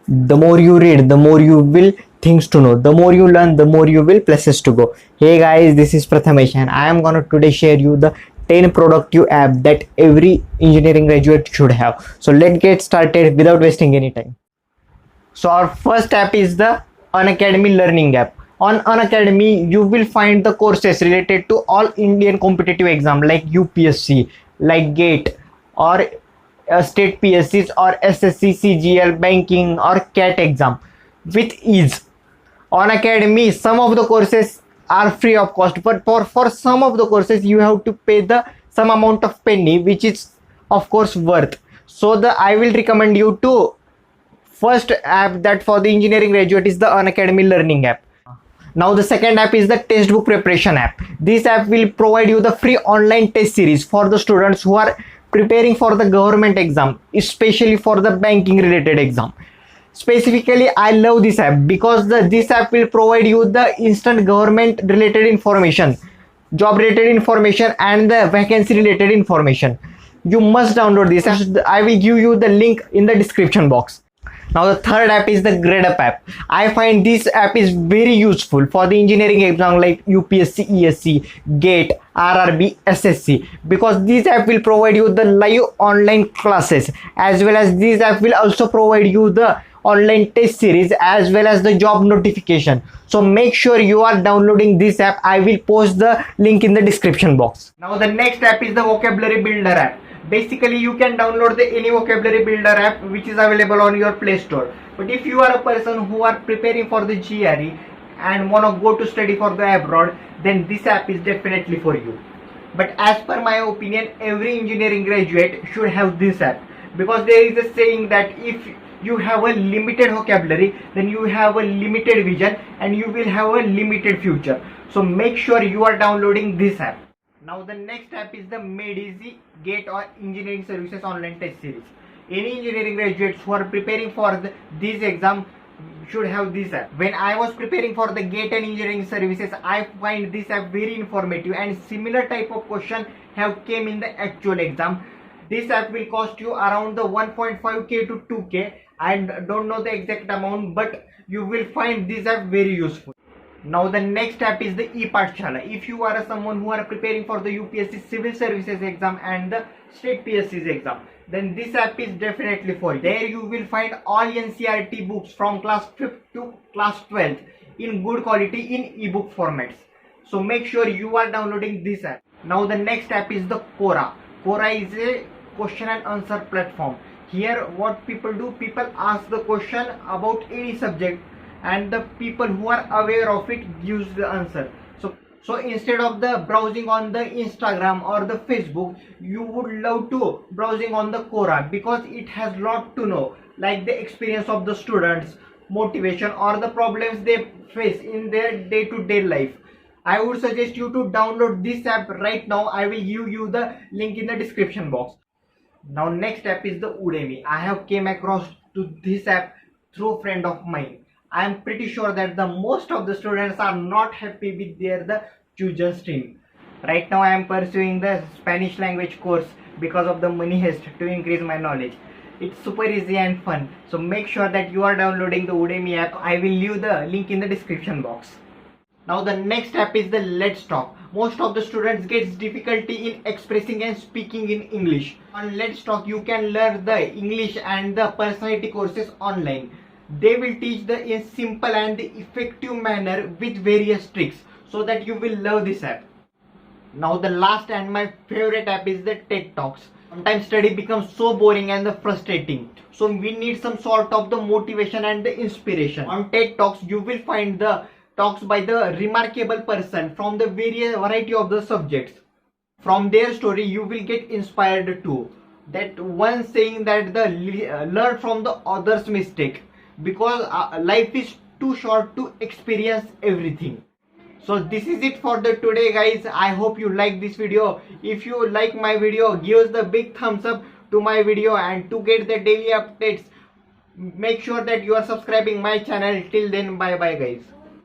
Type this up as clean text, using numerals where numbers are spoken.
The more you read, the more you will things to know. The more you learn, the more you will places to go. Hey guys, this is Prathamesh and I am gonna today share you the 10 productive app that every engineering graduate should have. So let's get started without wasting any time. So our first app is the Unacademy Learning app. On Unacademy, you will find the courses related to all Indian competitive exam like UPSC, like GATE, or state PSCs, or SSC, CGL, banking, or CAT exam with ease. On Academy, some of the courses are free of cost, but for some of the courses you have to pay the some amount of penny, which is of course worth. So the I will recommend you to first app that for the engineering graduate is the Unacademy Learning app. Now the second app is the textbook preparation app. This app will provide you the free online test series for the students who are preparing for the government exam, especially for the banking related exam. Specifically, I love this app because this app will provide you the instant government related information, job related information, and the vacancy related information. You must download this. I will give you the link in the description box. Now the third app is the GradeUp app. I find this app is very useful for the engineering exam like UPSC, ESC, GATE, RRB, SSC, because this app will provide you the live online classes, as well as this app will also provide you the online test series as well as the job notification. So make sure you are downloading this app. I will post the link in the description box. Now the next app is the Vocabulary Builder app. Basically you can download the any vocabulary builder app which is available on your Play Store. But if you are a person who are preparing for the GRE and want to go to study for the abroad, then this app is definitely for you. But as per my opinion, every engineering graduate should have this app, because there is a saying that if you have a limited vocabulary, then you have a limited vision and you will have a limited future. So make sure you are downloading this app. Now the next app is the Made Easy GATE or Engineering Services Online Test Series. Any engineering graduates who are preparing for this exam should have this app. When I was preparing for the GATE and Engineering Services, I find this app very informative and similar type of question have came in the actual exam. This app will cost you around the 1.5k to 2k. I don't know the exact amount, but you will find this app very useful. Now the next app is the ePathshala. If you are someone who are preparing for the UPSC Civil Services exam and the State PSCs exam, then this app is definitely for you. There you will find all NCERT books from class 5th to class 12th in good quality in ebook formats. So make sure you are downloading this app. Now the next app is the Quora. Quora is a question and answer platform. Here what people do, people ask the question about any subject and the people who are aware of it gives the answer. So instead of the browsing on the Instagram or the Facebook, you would love to browsing on the Quora, because it has lot to know, like the experience of the students, motivation, or the problems they face in their day-to-day life. I would suggest you to download this app right now. I will give you the link in the description box. Now next app is the Udemy. I have came across to this app through a friend of mine. I am pretty sure that the most of the students are not happy with the chosen stream. Right now I am pursuing the Spanish language course because of the money heist to increase my knowledge. It's super easy and fun. So make sure that you are downloading the Udemy app. I will leave the link in the description box. Now the next app is the Let's Talk. Most of the students get difficulty in expressing and speaking in English. On Let's Talk you can learn the English and the personality courses online. They will teach in simple and effective manner with various tricks, so that you will love this app. Now the last and my favorite app is the TED Talks. Sometimes study becomes so boring and frustrating, so we need some sort of the motivation and the inspiration. On TED Talks you will find the talks by the remarkable person from the variety of the subjects. From their story you will get inspired too. That one saying that learn from the other's mistake, because life is too short to experience everything. So this is it for the today guys. I hope you like this video. If you like my video, give us the big thumbs up to my video, and to get the daily updates make sure that you are subscribing my channel. Till then, bye bye guys.